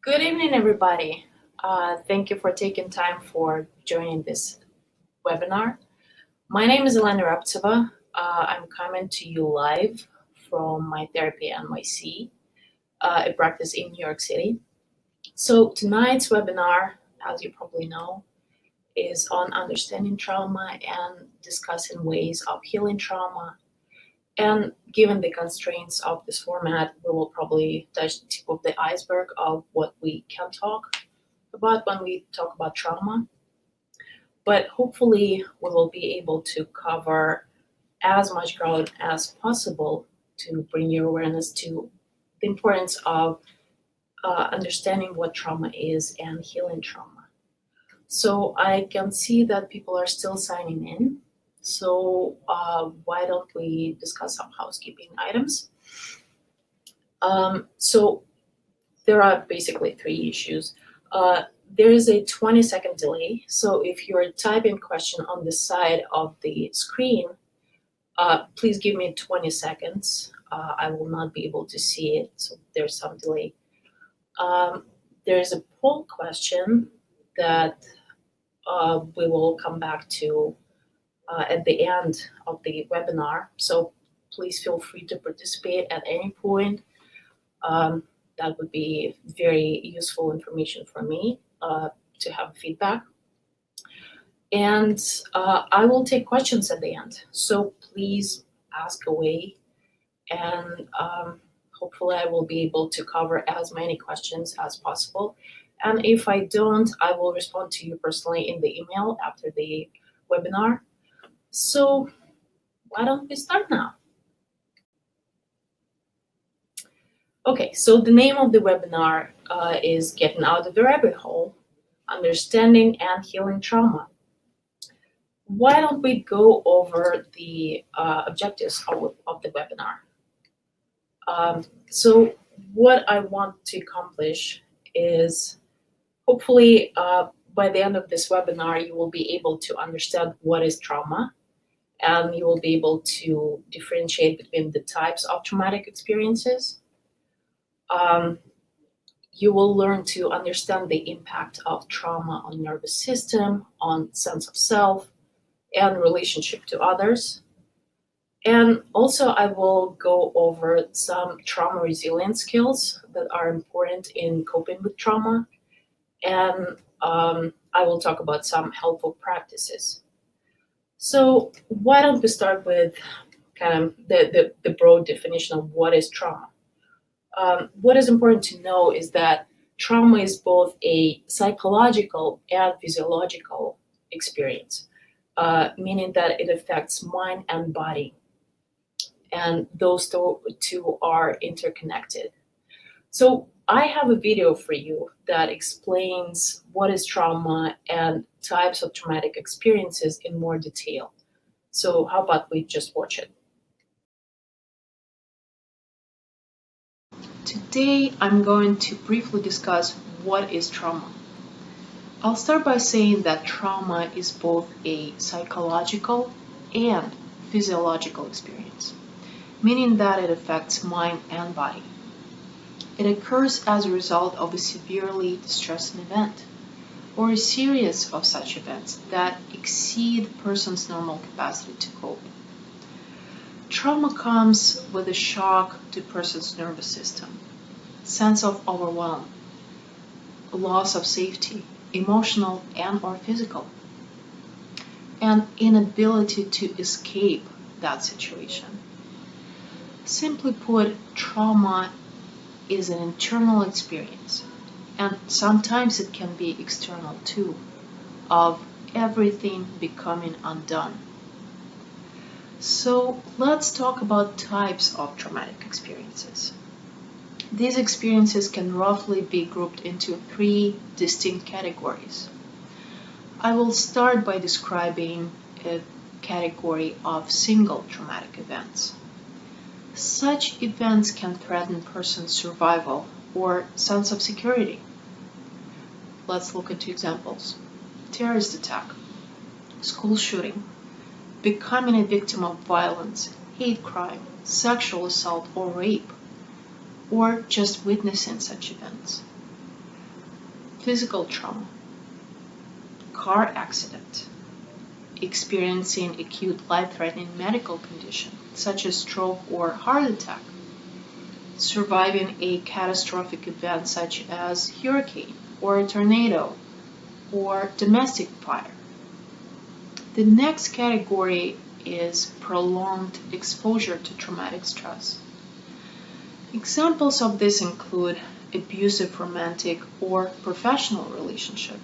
Good evening, everybody. Thank you for taking time for joining this webinar. My name is Elena Ryabtseva. I'm coming to you live from my therapy NYC, a practice in New York City. So tonight's webinar, as you probably know, is on understanding trauma and discussing ways of healing trauma. And given the constraints of this format, we will probably touch the tip of the iceberg of what we can talk about when we talk about trauma. But hopefully, we will be able to cover as much ground as possible to bring your awareness to the importance of understanding what trauma is and healing trauma. So I can see that people are still signing in. So why don't we discuss some housekeeping items? So there are basically three issues. There is a 20-second delay. So if you're typing question on the side of the screen, please give me 20 seconds. I will not be able to see it, so there's some delay. There's a poll question that we will come back to at the end of the webinar. So please feel free to participate at any point. That would be very useful information for me to have feedback. And I will take questions at the end. So please ask away, and hopefully I will be able to cover as many questions as possible. And if I don't, I will respond to you personally in the email after the webinar. So why don't we start now? Okay, so the name of the webinar is Getting Out of the Rabbit Hole, Understanding and Healing Trauma. Why don't we go over the objectives of the webinar? So what I want to accomplish is hopefully by the end of this webinar, you will be able to understand what is trauma, and you will be able to differentiate between the types of traumatic experiences. You will learn to understand the impact of trauma on nervous system, on sense of self, and relationship to others. And also I will go over some trauma resilience skills that are important in coping with trauma. And I will talk about some helpful practices. So why don't we start with kind of the broad definition of what is trauma? What is important to know is that trauma is both a psychological and physiological experience, meaning that it affects mind and body. And those two are interconnected. So I have a video for you that explains what is trauma and types of traumatic experiences in more detail. So how about we just watch it? Today, I'm going to briefly discuss what is trauma. I'll start by saying that trauma is both a psychological and physiological experience, meaning that it affects mind and body. It occurs as a result of a severely distressing event, or a series of such events that exceed a person's normal capacity to cope. Trauma comes with a shock to a person's nervous system, sense of overwhelm, loss of safety, emotional and or physical, and inability to escape that situation. Simply put, trauma is an internal experience, and sometimes it can be external too, of everything becoming undone. So let's talk about types of traumatic experiences. These experiences can roughly be grouped into three distinct categories. I will start by describing a category of single traumatic events. Such events can threaten a person's survival or sense of security. Let's look at two examples. Terrorist attack, school shooting, becoming a victim of violence, hate crime, sexual assault or rape, or just witnessing such events. physical trauma, car accident, experiencing acute life-threatening medical condition such as stroke or heart attack, surviving a catastrophic event such as hurricane or a tornado or domestic fire. The next category is prolonged exposure to traumatic stress. Examples of this include abusive romantic or professional relationship,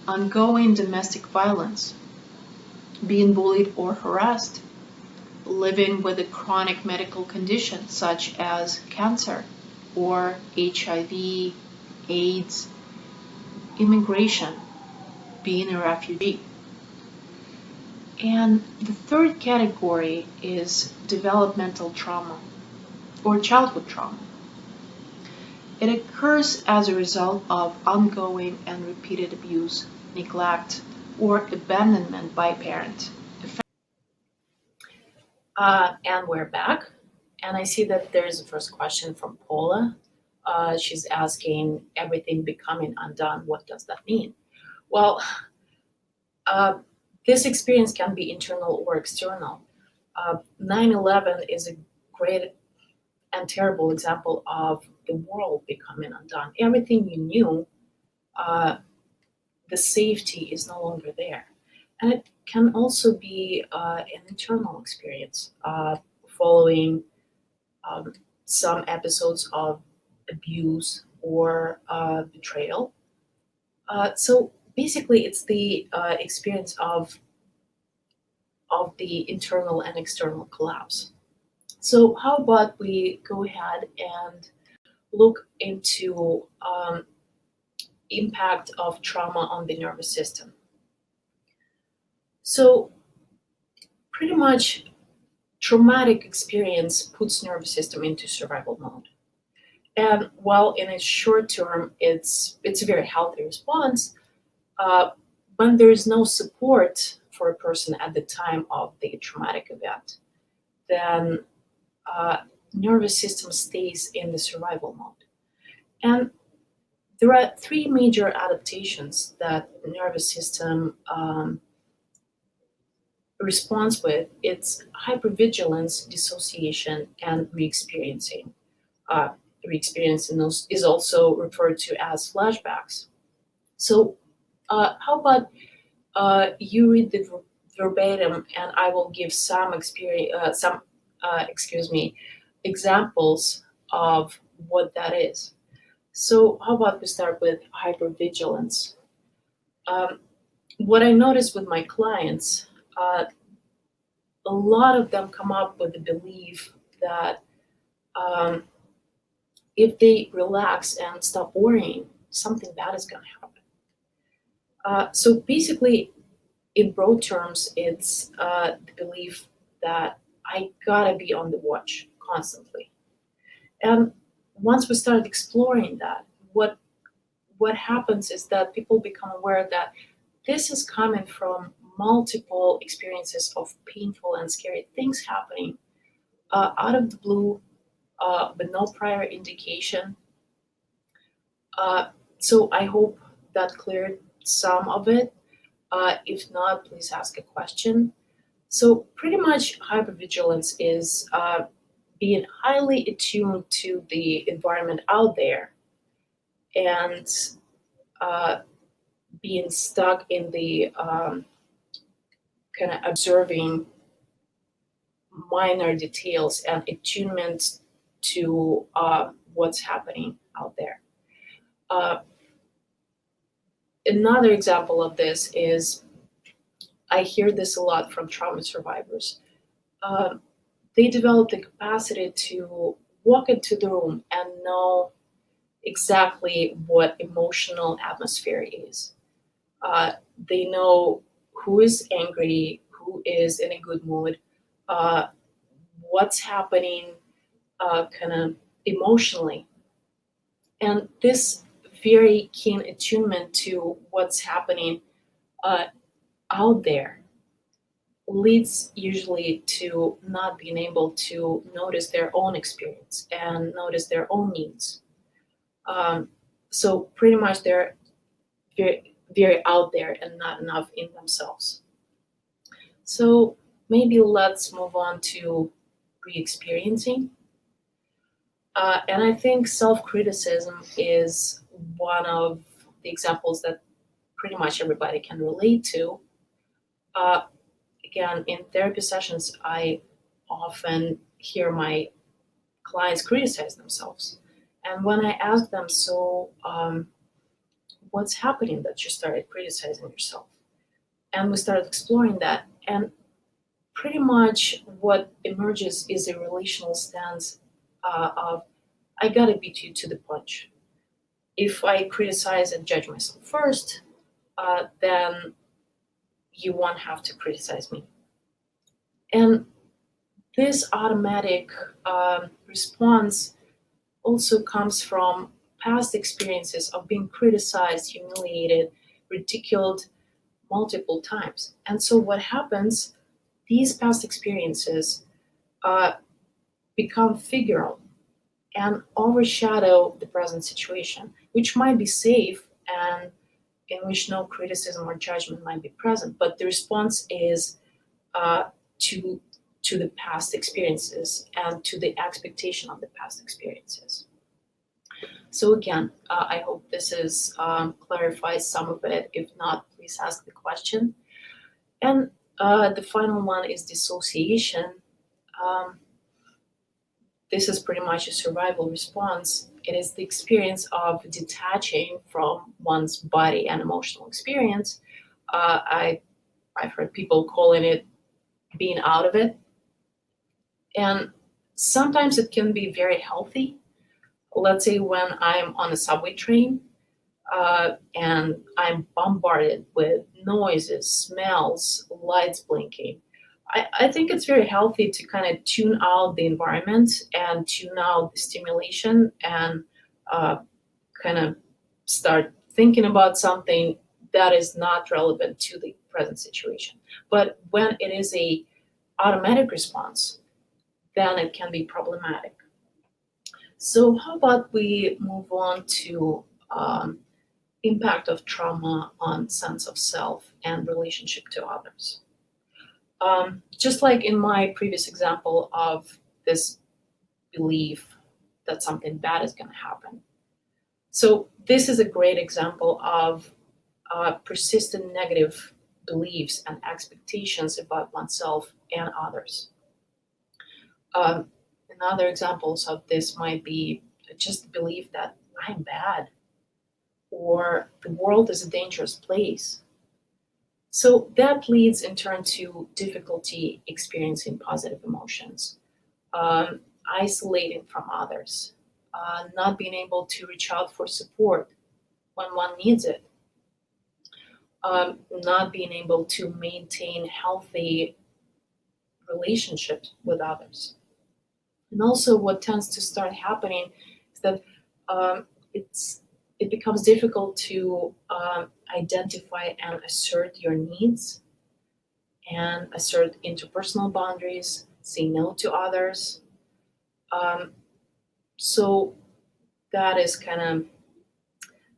ongoing domestic violence, being bullied or harassed, living with a chronic medical condition such as cancer or HIV, AIDS, immigration, being a refugee. And the third category is developmental trauma or childhood trauma. It occurs as a result of ongoing and repeated abuse, neglect, or abandonment by a parent. And we're back. And I see that there's a first question from Paula. She's asking, everything becoming undone, what does that mean? Well, this experience can be internal or external. 9/11 is a great and terrible example of the world becoming undone. Everything you knew, the safety is no longer there. And it can also be an internal experience following some episodes of abuse or betrayal. So basically, it's the experience of the internal and external collapse. So how about we go ahead and look into impact of trauma on the nervous system. So pretty much traumatic experience puts nervous system into survival mode. And while in a short term it's a very healthy response, when there is no support for a person at the time of the traumatic event, then nervous system stays in the survival mode. And there are three major adaptations that the nervous system responds with. It's hypervigilance, dissociation, and re-experiencing. Re-experiencing is also referred to as flashbacks. So how about you read the verbatim, and I will give some examples of what that is. So how about we start with hypervigilance? What I notice with my clients, a lot of them come up with the belief that if they relax and stop worrying, something bad is going to happen. So basically, in broad terms, it's the belief that I gotta be on the watch constantly. And once we start exploring that, what happens is that people become aware that this is coming from multiple experiences of painful and scary things happening out of the blue with no prior indication. So I hope that cleared some of it. If not, please ask a question. So pretty much hypervigilance is being highly attuned to the environment out there and being stuck in the kind of observing minor details and attunement to what's happening out there. Another example of this is, I hear this a lot from trauma survivors. They develop the capacity to walk into the room and know exactly what emotional atmosphere is. They know who is angry, who is in a good mood, what's happening kind of emotionally. And this very keen attunement to what's happening out there leads usually to not being able to notice their own experience and notice their own needs. So pretty much they're very, very out there and not enough in themselves. So maybe let's move on to re-experiencing. And I think self-criticism is one of the examples that pretty much everybody can relate to. Uh, Again, in therapy sessions, I often hear my clients criticize themselves. And when I ask them, so what's happening that you started criticizing yourself? And we started exploring that. And pretty much what emerges is a relational stance of, I gotta beat you to the punch. If I criticize and judge myself first, then you won't have to criticize me. And this automatic response also comes from past experiences of being criticized, humiliated, ridiculed multiple times. And so what happens, these past experiences become figural and overshadow the present situation, which might be safe and in which no criticism or judgment might be present, but the response is to the past experiences and to the expectation of the past experiences. So again, I hope this is clarifies some of it. If not, please ask the question. And the final one is dissociation. This is pretty much a survival response. It is the experience of detaching from one's body and emotional experience. I've heard people calling it being out of it. And sometimes it can be very healthy. Let's say when I'm on a subway train and I'm bombarded with noises, smells, lights blinking. I think it's very healthy to kind of tune out the environment and tune out the stimulation and kind of start thinking about something that is not relevant to the present situation. But when it is a automatic response, then it can be problematic. So how about we move on to impact of trauma on sense of self and relationship to others. Just like in my previous example of this belief that something bad is going to happen. So this is a great example of persistent negative beliefs and expectations about oneself and others. And other examples of this might be just the belief that I'm bad or the world is a dangerous place. So that leads in turn to difficulty experiencing positive emotions, isolating from others, not being able to reach out for support when one needs it, not being able to maintain healthy relationships with others. And also what tends to start happening is that it becomes difficult to identify and assert your needs and assert interpersonal boundaries, say no to others. So that is kind of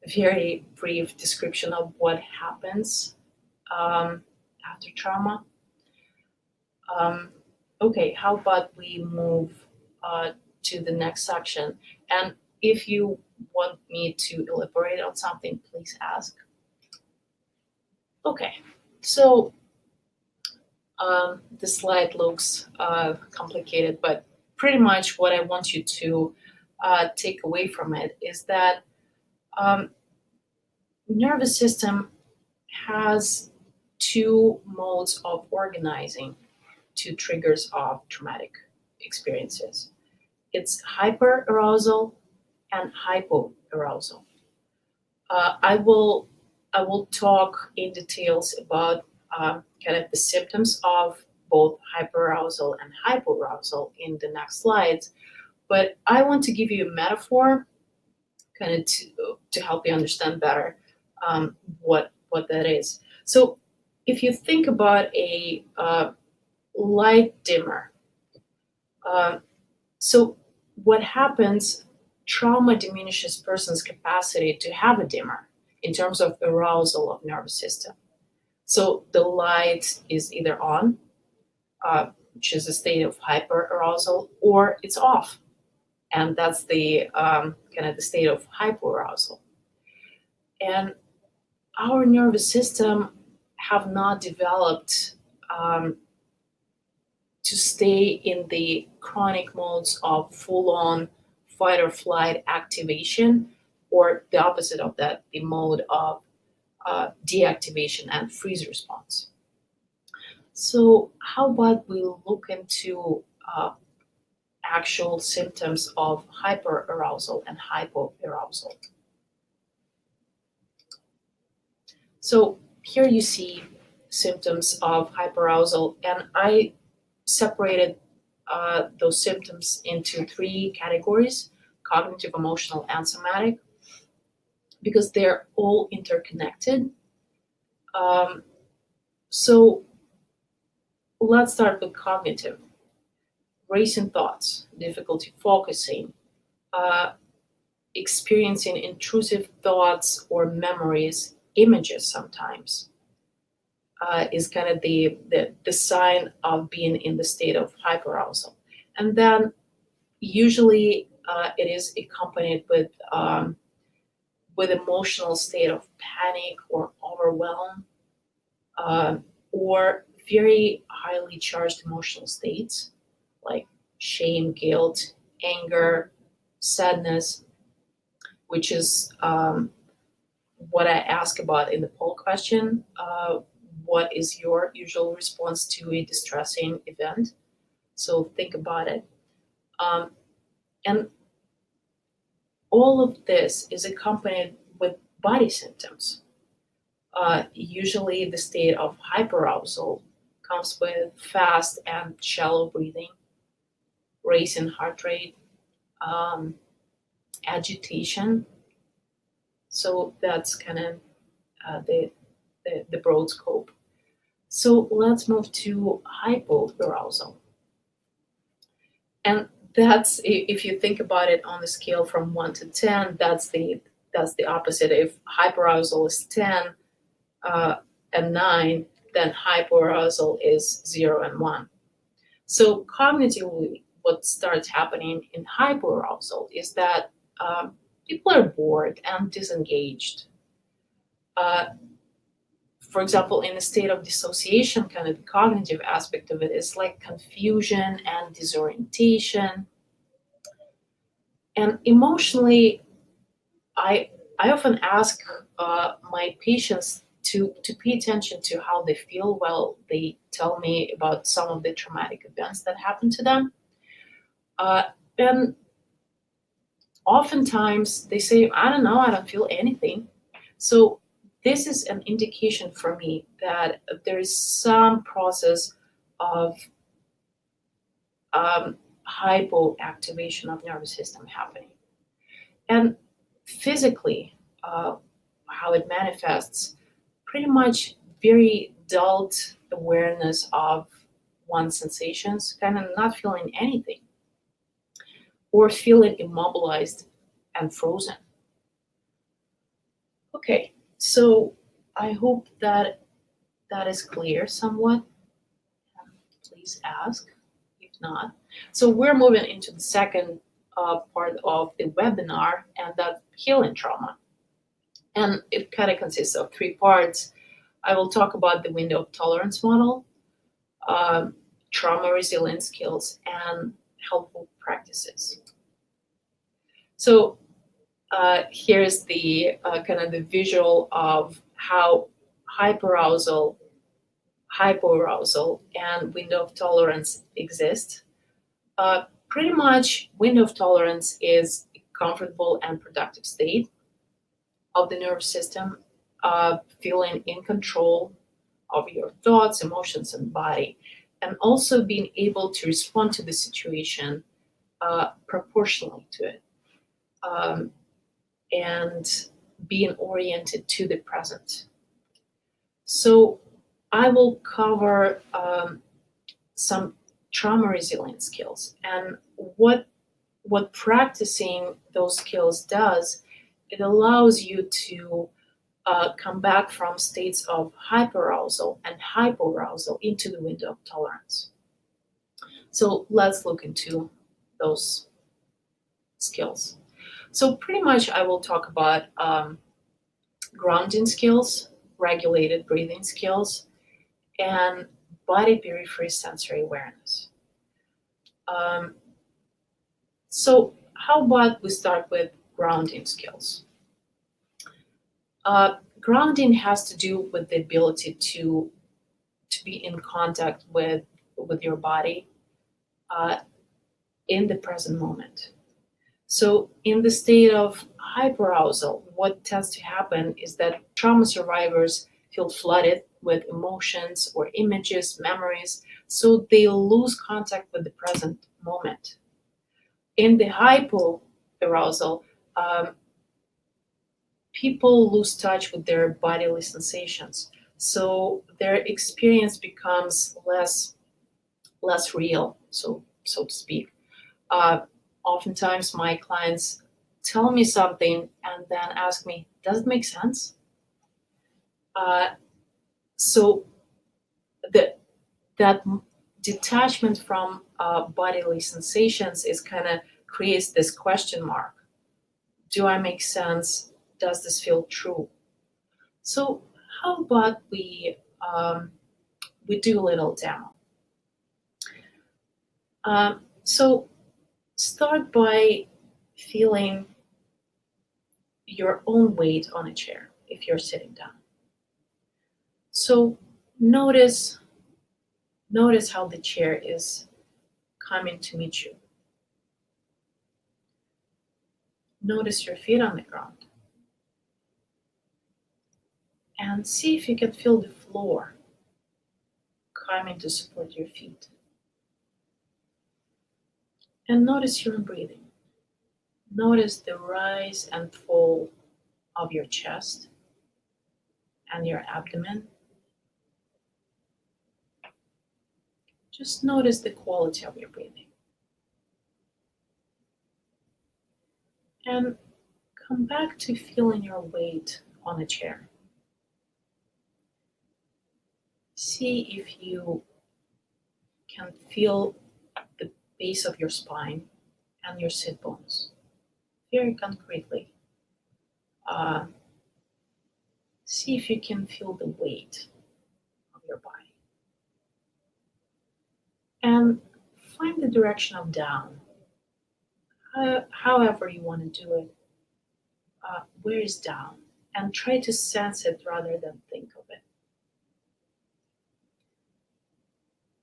a very brief description of what happens after trauma. Okay, how about we move to the next section? And if you want me to elaborate on something, please ask. Okay, so the slide looks complicated, but pretty much what I want you to take away from it is that nervous system has two modes of organizing two triggers of traumatic experiences. It's hyperarousal and hypoarousal. I will talk in details about kind of the symptoms of both hyperarousal and hypoarousal in the next slides, but I want to give you a metaphor kind of to help you understand better what that is. So if you think about a light dimmer, so what happens, trauma diminishes person's capacity to have a dimmer. in terms of arousal of nervous system. So the light is either on, which is a state of hyperarousal, or it's off, and that's the kind of the state of hypoarousal. And our nervous system have not developed to stay in the chronic modes of full-on fight or flight activation, or the opposite of that, the mode of deactivation and freeze response. So how about we look into actual symptoms of hyperarousal and hypoarousal. So here you see symptoms of hyperarousal, and I separated those symptoms into three categories: cognitive, emotional, and somatic, because they're all interconnected. So let's start with cognitive. Racing thoughts, difficulty focusing, experiencing intrusive thoughts or memories, images sometimes, is kind of the sign of being in the state of hyperarousal. And then usually it is accompanied with emotional state of panic or overwhelm, or very highly charged emotional states like shame, guilt, anger, sadness, which is what I ask about in the poll question. What is your usual response to a distressing event? So think about it. And all of this is accompanied with body symptoms. Usually the state of hyperarousal comes with fast and shallow breathing, racing heart rate, agitation. So that's kind of the broad scope. So let's move to hypoarousal. And that's, if you think about it on the scale from 1 to 10, that's the opposite. If hyperarousal is 10 and 9, then hypoarousal is 0 and 1. So cognitively, what starts happening in hypoarousal is that people are bored and disengaged. For example, in a state of dissociation, kind of the cognitive aspect of it is like confusion and disorientation. And emotionally, I often ask my patients to pay attention to how they feel while they tell me about some of the traumatic events that happened to them. And oftentimes they say, I don't know, I don't feel anything. So this is an indication for me that there is some process of hypoactivation of nervous system happening. And physically, how it manifests, pretty much very dulled awareness of one's sensations, kind of not feeling anything, or feeling immobilized and frozen. Okay, so I hope that is clear somewhat. Please ask if not. So we're moving into the second part of the webinar, and that's healing trauma. And it kind of consists of three parts. I will talk about the window of tolerance model, trauma resilience skills, and helpful practices. So here's the kind of the visual of how hyperarousal, hypoarousal, and window of tolerance exist. Pretty much, window of tolerance is a comfortable and productive state of the nervous system, feeling in control of your thoughts, emotions, and body, and also being able to respond to the situation proportionally to it, and being oriented to the present. So I will cover some trauma resilience skills, and what practicing those skills does, it allows you to come back from states of hyperarousal and hypoarousal into the window of tolerance. So let's look into those skills. So pretty much I will talk about grounding skills, regulated breathing skills, and body periphery sensory awareness. So how about we start with grounding skills? Grounding has to do with the ability to be in contact with your body in the present moment. So in the state of hyperarousal, what tends to happen is that trauma survivors feel flooded with emotions or images, memories, so they lose contact with the present moment. In the hypoarousal, people lose touch with their bodily sensations, so their experience becomes less real, so to speak. Oftentimes, my clients tell me something and then ask me, "Does it make sense?" So that detachment from bodily sensations is kind of creates this question mark. Do I make sense? Does this feel true? So how about we do a little demo? So start by feeling your own weight on a chair if you're sitting down. So notice how the chair is coming to meet you. Notice your feet on the ground. And see if you can feel the floor coming to support your feet. And notice your breathing. Notice the rise and fall of your chest and your abdomen. Just notice the quality of your breathing. And come back to feeling your weight on a chair. See if you can feel the base of your spine and your sit bones very concretely. See if you can feel the weight of your body. And find the direction of down. However you want to do it, where is down? And try to sense it rather than think of it.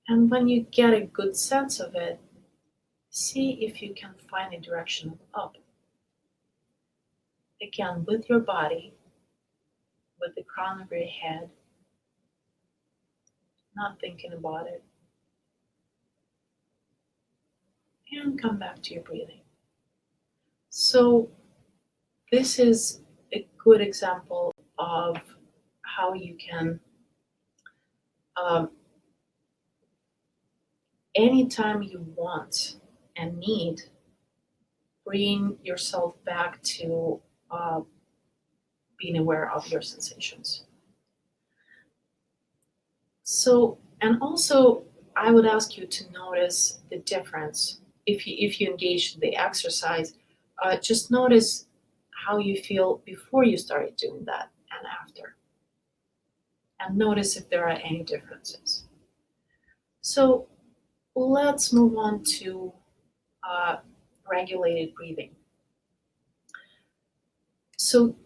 And when you get a good sense of it, see if you can find a direction of up. Again, with your body, with the crown of your head, not thinking about it. And come back to your breathing. So this is a good example of how you can, anytime you want and need, bring yourself back to being aware of your sensations. So, and also I would ask you to notice the difference. If you engage in the exercise, just notice how you feel before you started doing that and after. And notice if there are any differences. So let's move on to regulated breathing. So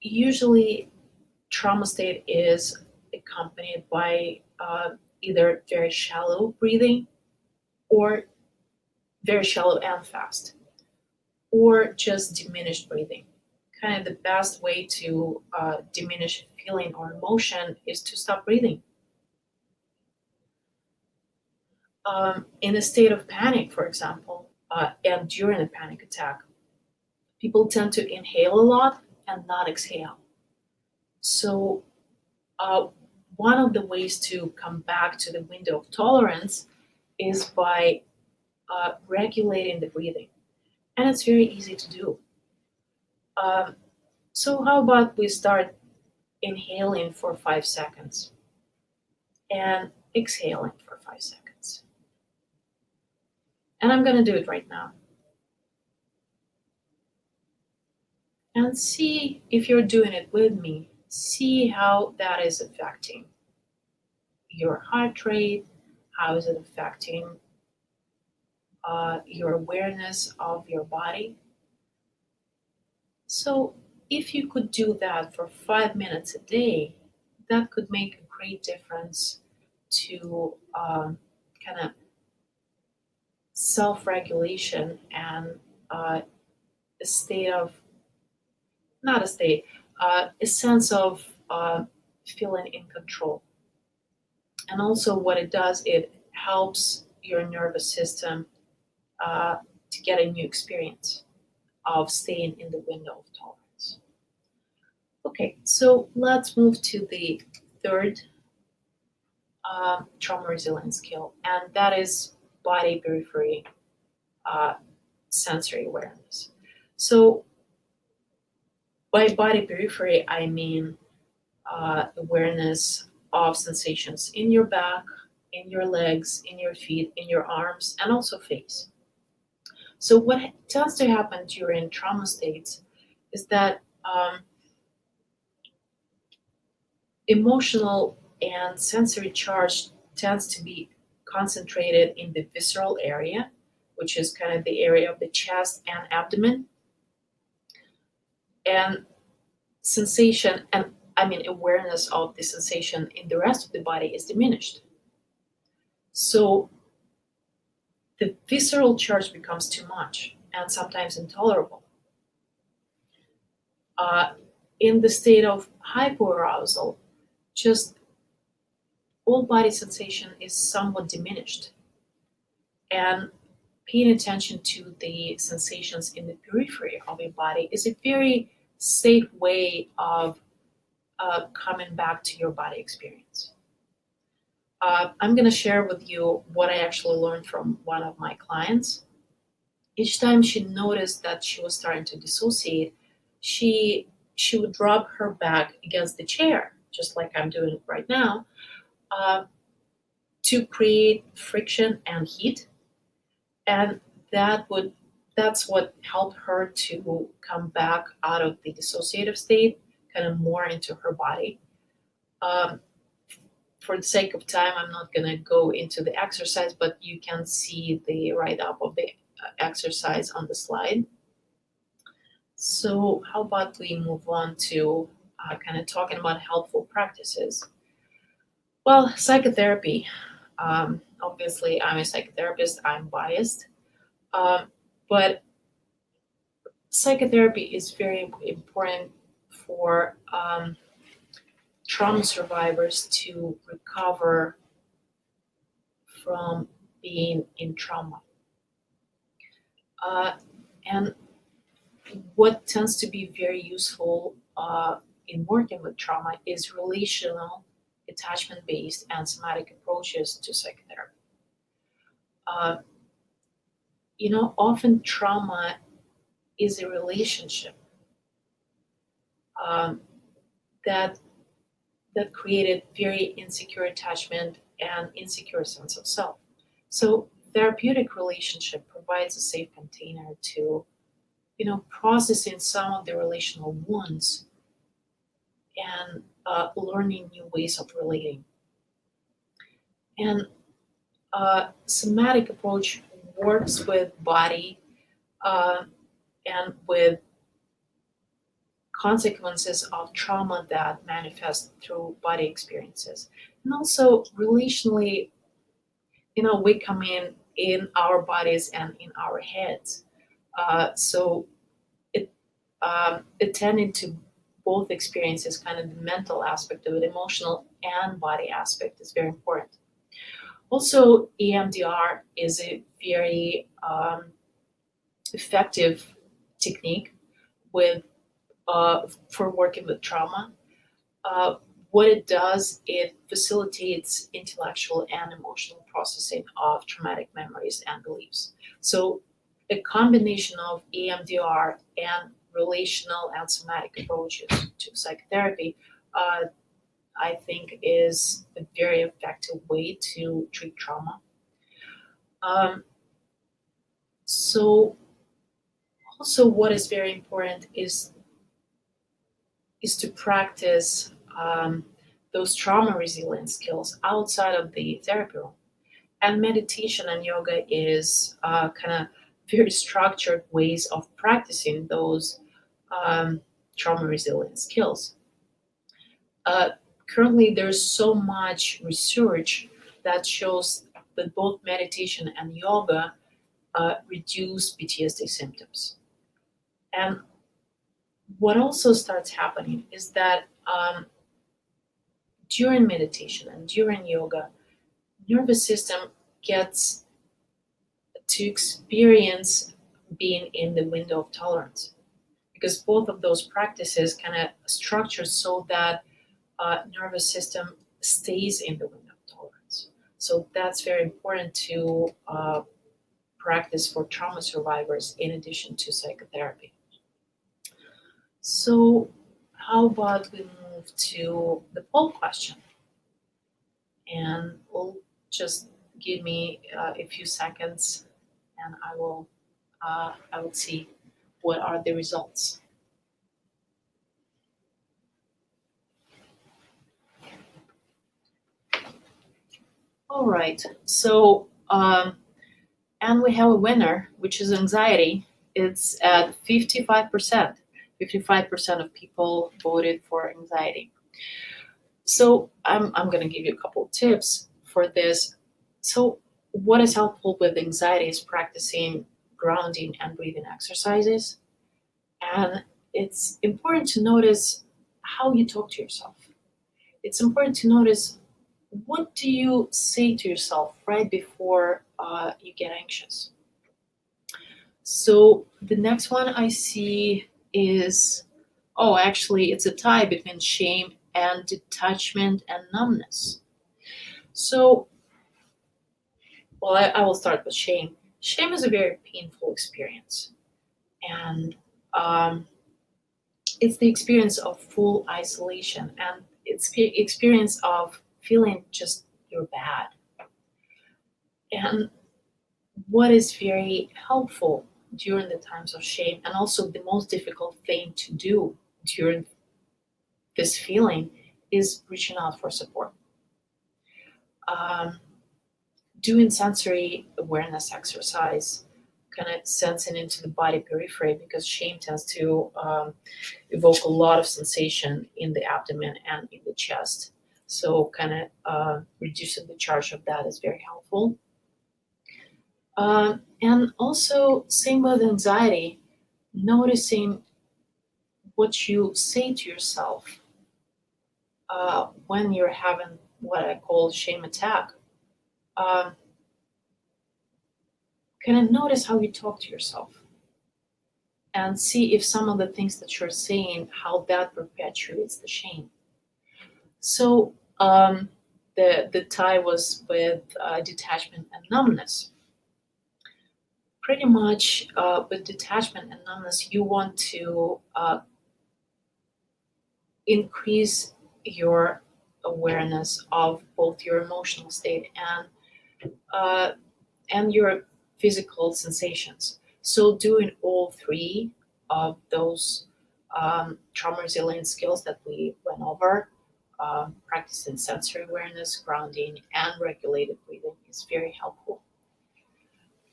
usually trauma state is accompanied by either very shallow breathing or very shallow and fast, or just diminished breathing. Kind of the best way to diminish feeling or emotion is to stop breathing. In a state of panic, for example, and during a panic attack, people tend to inhale a lot and not exhale. So one of the ways to come back to the window of tolerance is by regulating the breathing. And it's very easy to do. So how about we start inhaling for 5 seconds and exhaling for 5 seconds. And I'm going to do it right now. And see if you're doing it with me. See how that is affecting your heart rate, how is it affecting your awareness of your body. So if you could do that for 5 minutes a day, that could make a great difference to kind of self-regulation and a state of, not a state, a sense of feeling in control. And also what it does, it helps your nervous system to get a new experience of staying in the window of tolerance. Okay, so let's move to the third trauma resilience skill, and that is body periphery sensory awareness. So by body periphery, I mean awareness of sensations in your back, in your legs, in your feet, in your arms, and also face. So what tends to happen during trauma states is that emotional and sensory charge tends to be concentrated in the visceral area, which is kind of the area of the chest and abdomen. And sensation, and I mean awareness of the sensation in the rest of the body is diminished. So the visceral charge becomes too much and sometimes intolerable. In the state of hypoarousal, just all body sensation is somewhat diminished. And paying attention to the sensations in the periphery of your body is a very safe way of coming back to your body experience. I'm going to share with you what I actually learned from one of my clients. Each time she noticed that she was starting to dissociate, she would rub her back against the chair, just like I'm doing right now, to create friction and heat. And that's what helped her to come back out of the dissociative state, kind of more into her body. For the sake of time, I'm not going to go into the exercise, but you can see the write-up of the exercise on the slide. So how about we move on to kind of talking about helpful practices. Well, psychotherapy. Obviously, I'm a psychotherapist, I'm biased. But psychotherapy is very important for trauma survivors to recover from being in trauma. And what tends to be very useful in working with trauma is relational, attachment-based, and somatic approaches to psychotherapy. Often trauma is a relationship that created very insecure attachment and insecure sense of self. So therapeutic relationship provides a safe container to, processing some of the relational wounds and learning new ways of relating. And somatic approach works with body and with consequences of trauma that manifest through body experiences. And also relationally, we come in our bodies and in our heads. So attending to both experiences, kind of the mental aspect of it, emotional and body aspect is very important. Also, EMDR is a very effective technique for working with trauma. What it does, it facilitates intellectual and emotional processing of traumatic memories and beliefs. So a combination of EMDR and relational and somatic approaches to psychotherapy I think is a very effective way to treat trauma. Um, so also what is very important is to practice those trauma resilience skills outside of the therapy room. And meditation and yoga is kind of very structured ways of practicing those trauma resilience skills. Uh, Currently, there's so much research that shows that both meditation and yoga reduce PTSD symptoms. And what also starts happening is that during meditation and during yoga, nervous system gets to experience being in the window of tolerance, because both of those practices kind of structure so that nervous system stays in the window of tolerance. So that's very important to practice for trauma survivors in addition to psychotherapy. So how about we move to the poll question? And we'll just give me a few seconds and I will see what are the results. All right, so and we have a winner, which is anxiety. It's at 55%. 55% of people voted for anxiety. So I'm going to give you a couple of tips for this. So what is helpful with anxiety is practicing grounding and breathing exercises. And it's important to notice how you talk to yourself. It's important to notice, what do you say to yourself right before you get anxious? So the next one I see is, oh, actually, it's a tie between shame and detachment and numbness. So, well, I will start with shame. Shame is a very painful experience. And it's the experience of full isolation, and it's the experience of feeling just you're bad. And what is very helpful during the times of shame, and also the most difficult thing to do during this feeling, is reaching out for support. Doing sensory awareness exercise, kind of sensing into the body periphery, because shame tends to evoke a lot of sensation in the abdomen and in the chest. So kind of reducing the charge of that is very helpful. And also, same with anxiety, noticing what you say to yourself when you're having what I call shame attack. Kind of notice how you talk to yourself and see if some of the things that you're saying, how that perpetuates the shame. So the tie was with detachment and numbness. Pretty much with detachment and numbness, you want to increase your awareness of both your emotional state and your physical sensations. So doing all three of those trauma resilience skills that we went over, practicing sensory awareness, grounding, and regulated breathing is very helpful.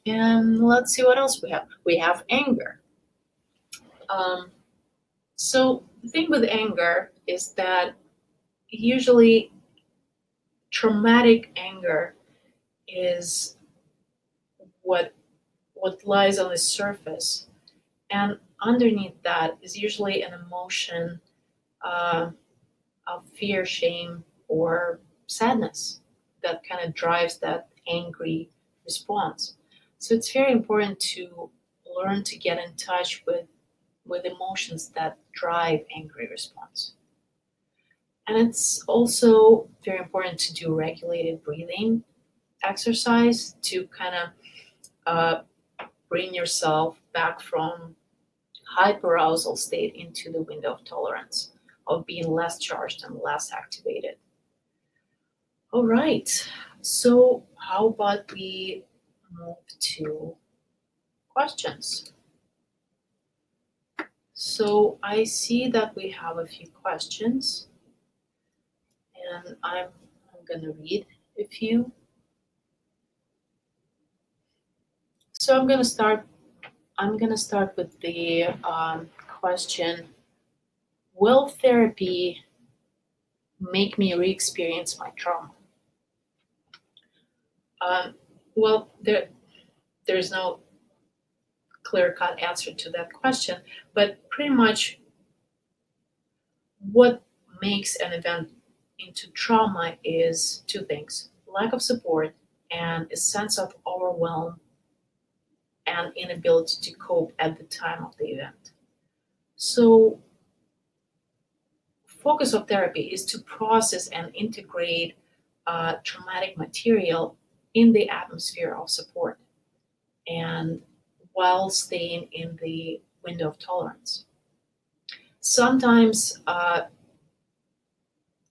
And let's see what else we have. We have anger. So the thing with anger is that usually traumatic anger is what lies on the surface, and underneath that is usually an emotion of fear, shame, or sadness that kind of drives that angry response. So it's very important to learn to get in touch with emotions that drive angry response. And it's also very important to do regulated breathing exercise to kind of bring yourself back from hyper arousal state into the window of tolerance. of being less charged and less activated. All right, so how about we move to questions? So I see that we have a few questions, and I'm going to read a few. So I'm going to start with the question: will therapy make me re-experience my trauma? Well, there's no clear-cut answer to that question, but pretty much what makes an event into trauma is two things: lack of support and a sense of overwhelm and inability to cope at the time of the event. So focus of therapy is to process and integrate traumatic material in the atmosphere of support, and while staying in the window of tolerance. Sometimes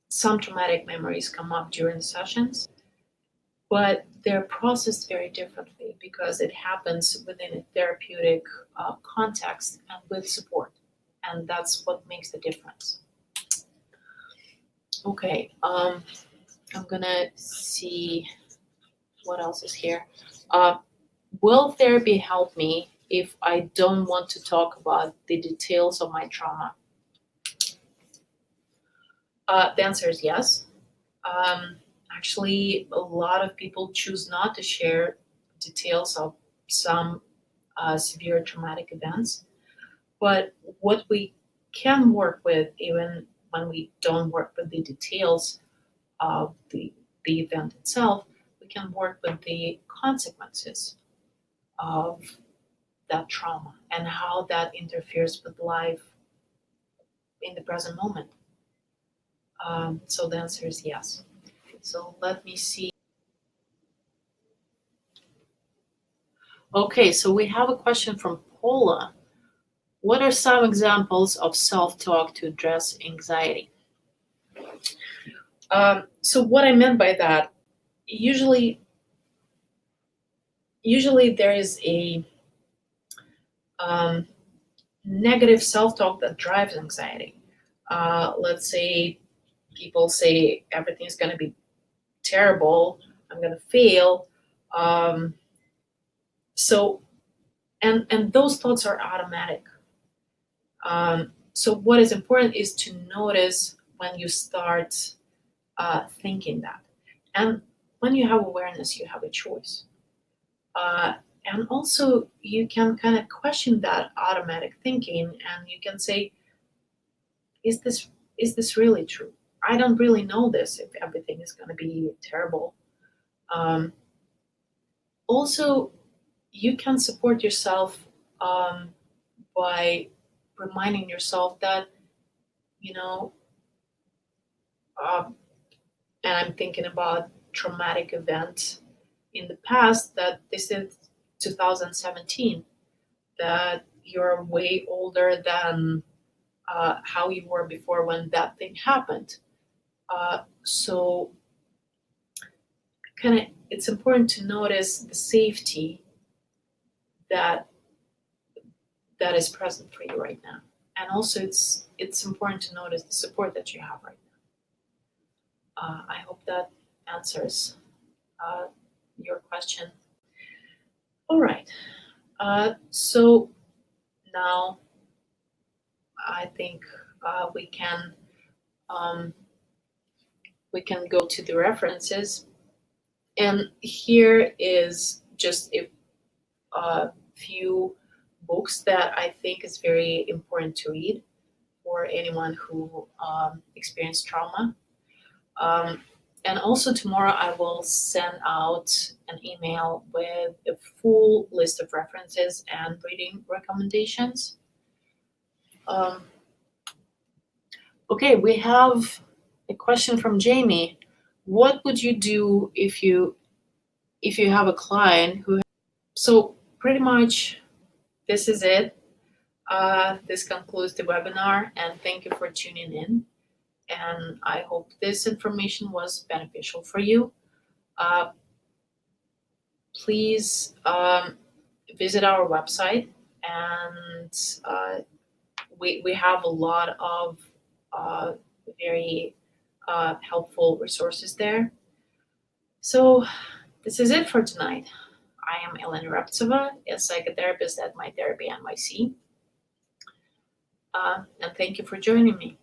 some traumatic memories come up during sessions, but they're processed very differently because it happens within a therapeutic context and with support, and that's what makes the difference. Okay, I'm gonna see what else is here. Will therapy help me if I don't want to talk about the details of my trauma? The answer is yes. Actually, a lot of people choose not to share details of some severe traumatic events. But what we can work with, even when we don't work with the details of the event itself, we can work with the consequences of that trauma and how that interferes with life in the present moment. So the answer is yes. So let me see. Okay, so we have a question from Paula. What are some examples of self-talk to address anxiety? So what I meant by that, usually there is a negative self-talk that drives anxiety. Let's say people say everything's going to be terrible, I'm going to fail. So and those thoughts are automatic. So what is important is to notice when you start thinking that. And when you have awareness, you have a choice. And also, you can kind of question that automatic thinking, and you can say, "Is this really true? I don't really know this. If everything is going to be terrible." Also, you can support yourself by reminding yourself that, you know, and I'm thinking about traumatic event in the past, that this is 2017, that you're way older than how you were before when that thing happened. So kind of it's important to notice the safety that is present for you right now. And also it's important to notice the support that you have right now. I hope that answers your question. All right. So now I think we can go to the references, and here is just a few books that I think is very important to read for anyone who experienced trauma. And also tomorrow I will send out an email with a full list of references and reading recommendations. Okay, we have a question from Jamie. What would you do if you have a client who... So pretty much this is it. This concludes the webinar, and thank you for tuning in. And I hope this information was beneficial for you. Please visit our website, and we have a lot of very helpful resources there. So this is it for tonight. I am Elena Ryabtseva, a psychotherapist at My Therapy NYC. And thank you for joining me.